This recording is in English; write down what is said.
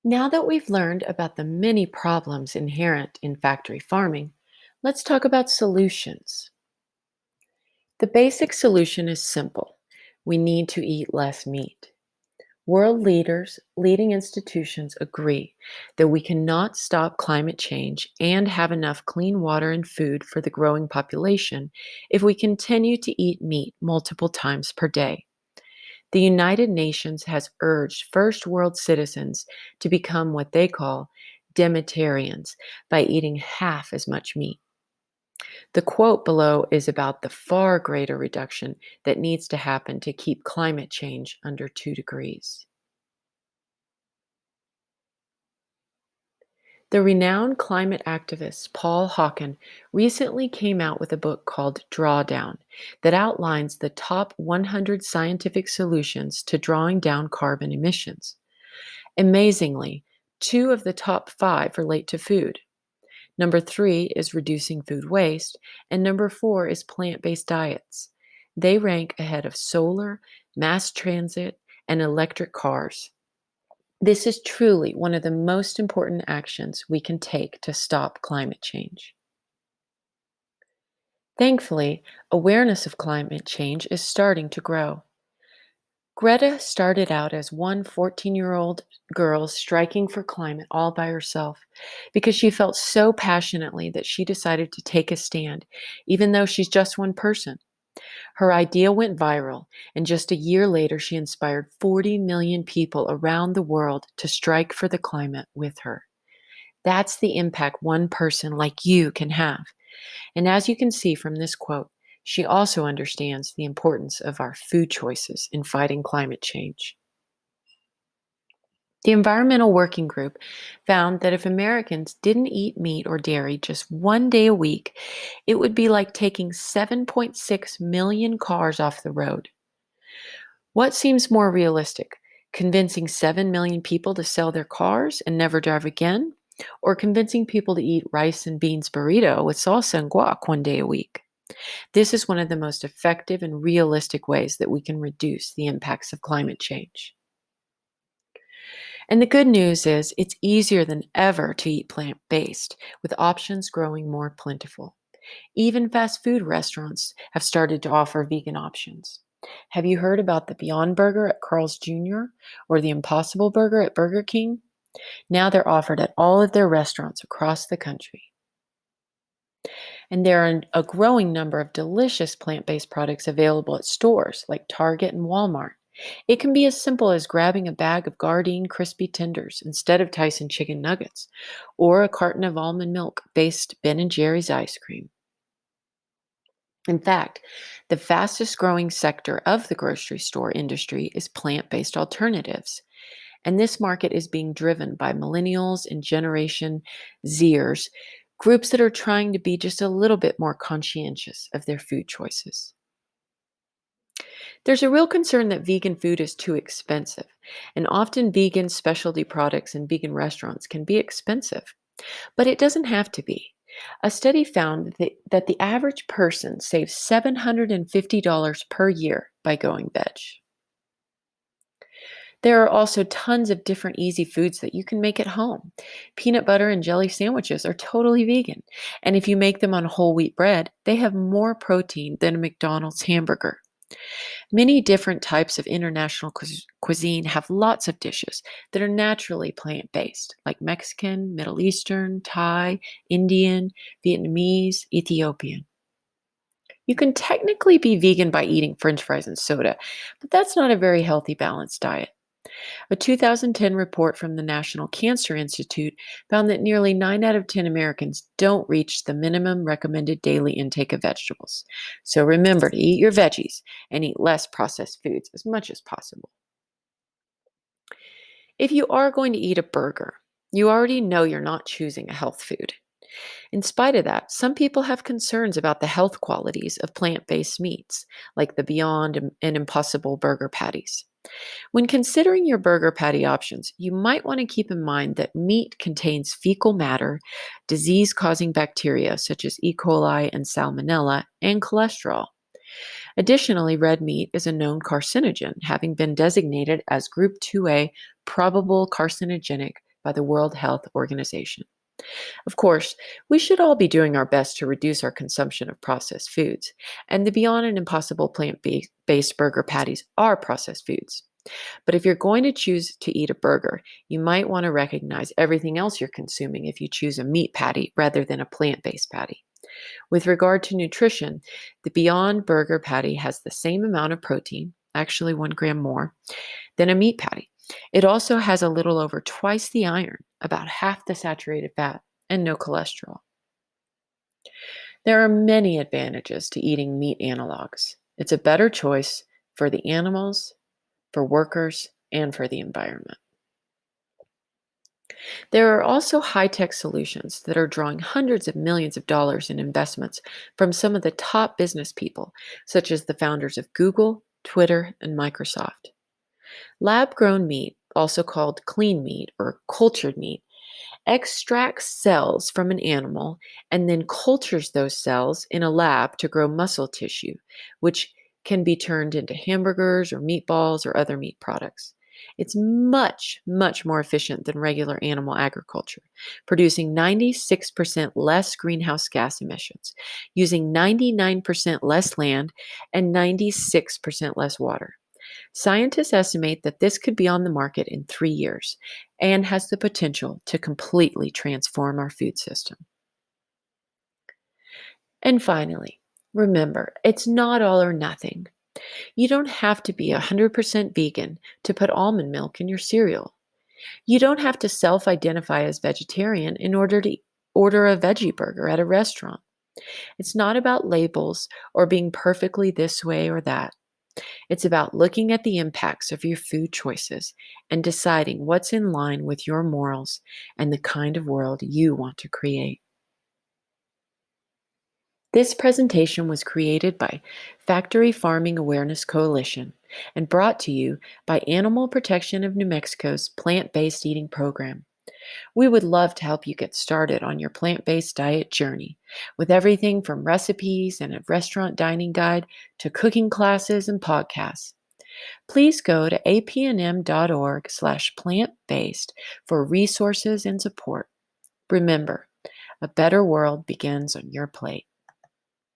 Now that we've learned about the many problems inherent in factory farming, let's talk about solutions. The basic solution is simple. We need to eat less meat. World leaders, leading institutions agree that we cannot stop climate change and have enough clean water and food for the growing population if we continue to eat meat multiple times per day. The United Nations has urged first world citizens to become what they call demetarians by eating half as much meat. The quote below is about the far greater reduction that needs to happen to keep climate change under 2 degrees. The renowned climate activist Paul Hawken recently came out with a book called Drawdown that outlines the top 100 scientific solutions to drawing down carbon emissions. Amazingly, two of the top five relate to food. Number three is reducing food waste, and number four is plant based diets. They rank ahead of solar, mass transit, and electric cars. This is truly one of the most important actions we can take to stop climate change. Thankfully, awareness of climate change is starting to grow. Greta started out as one 14-year-old girl striking for climate all by herself because she felt so passionately that she decided to take a stand, even though she's just one person. Her idea went viral, and just a year later, she inspired 40 million people around the world to strike for the climate with her. That's the impact one person like you can have. And as you can see from this quote, she also understands the importance of our food choices in fighting climate change. The Environmental Working Group found that if Americans didn't eat meat or dairy just 1 day a week, it would be like taking 7.6 million cars off the road. What seems more realistic? Convincing 7 million people to sell their cars and never drive again? Or convincing people to eat rice and beans burrito with salsa and guac 1 day a week? This is one of the most effective and realistic ways that we can reduce the impacts of climate change. And the good news is it's easier than ever to eat plant based, with options growing more plentiful. Even fast food restaurants have started to offer vegan options. Have you heard about the Beyond Burger at Carl's Jr. or the Impossible Burger at Burger King? Now they're offered at all of their restaurants across the country. And there are a growing number of delicious plant based products available at stores like Target and Walmart. It can be as simple as grabbing a bag of Gardein crispy tenders instead of Tyson chicken nuggets, or a carton of almond milk based Ben& Jerry's ice cream. In fact, the fastest growing sector of the grocery store industry is plant based alternatives. And this market is being driven by millennials and Generation Zers, groups that are trying to be just a little bit more conscientious of their food choices. There's a real concern that vegan food is too expensive, and often vegan specialty products in vegan restaurants can be expensive, but it doesn't have to be. A study found that the average person saves $750 per year by going veg. There are also tons of different easy foods that you can make at home. Peanut butter and jelly sandwiches are totally vegan, and if you make them on whole wheat bread, they have more protein than a McDonald's hamburger. Many different types of international cuisine have lots of dishes that are naturally plant based, like Mexican, Middle Eastern, Thai, Indian, Vietnamese, Ethiopian. You can technically be vegan by eating french fries and soda, but that's not a very healthy, balanced diet. A 2010 report from the National Cancer Institute found that nearly 9 out of 10 Americans don't reach the minimum recommended daily intake of vegetables. So remember to eat your veggies and eat less processed foods as much as possible. If you are going to eat a burger, you already know you're not choosing a health food. In spite of that, some people have concerns about the health qualities of plant based meats, like the Beyond and Impossible burger patties. When considering your burger patty options, you might want to keep in mind that meat contains fecal matter, disease causing bacteria such as E. coli and Salmonella, and cholesterol. Additionally, red meat is a known carcinogen, having been designated as Group 2A probable carcinogenic by the World Health Organization. Of course, we should all be doing our best to reduce our consumption of processed foods, and the Beyond and Impossible plant-based burger patties are processed foods. But if you're going to choose to eat a burger, you might want to recognize everything else you're consuming if you choose a meat patty rather than a plant-based patty. With regard to nutrition, the Beyond Burger patty has the same amount of protein, actually 1 gram more, than a meat patty. It also has a little over twice the iron, about half the saturated fat, and no cholesterol. There are many advantages to eating meat analogs. It's a better choice for the animals, for workers, and for the environment. There are also high tech solutions that are drawing hundreds of millions of dollars in investments from some of the top business people, such as the founders of Google, Twitter, and Microsoft. Lab grown meat, also called clean meat or cultured meat, extracts cells from an animal and then cultures those cells in a lab to grow muscle tissue, which can be turned into hamburgers or meatballs or other meat products. It's much, much more efficient than regular animal agriculture, producing 96% less greenhouse gas emissions, using 99% less land, and 96% less water. Scientists estimate that this could be on the market in 3 years and has the potential to completely transform our food system. And finally, remember, it's not all or nothing. You don't have to be 100% vegan to put almond milk in your cereal. You don't have to self identify as vegetarian in order to order a veggie burger at a restaurant. It's not about labels or being perfectly this way or that. It's about looking at the impacts of your food choices and deciding what's in line with your morals and the kind of world you want to create. This presentation was created by Factory Farming Awareness Coalition and brought to you by Animal Protection of New Mexico's plant based eating program. We would love to help you get started on your plant based diet journey with everything from recipes and a restaurant dining guide to cooking classes and podcasts. Please go to apnm.org/plant-based for resources and support. Remember, a better world begins on your plate.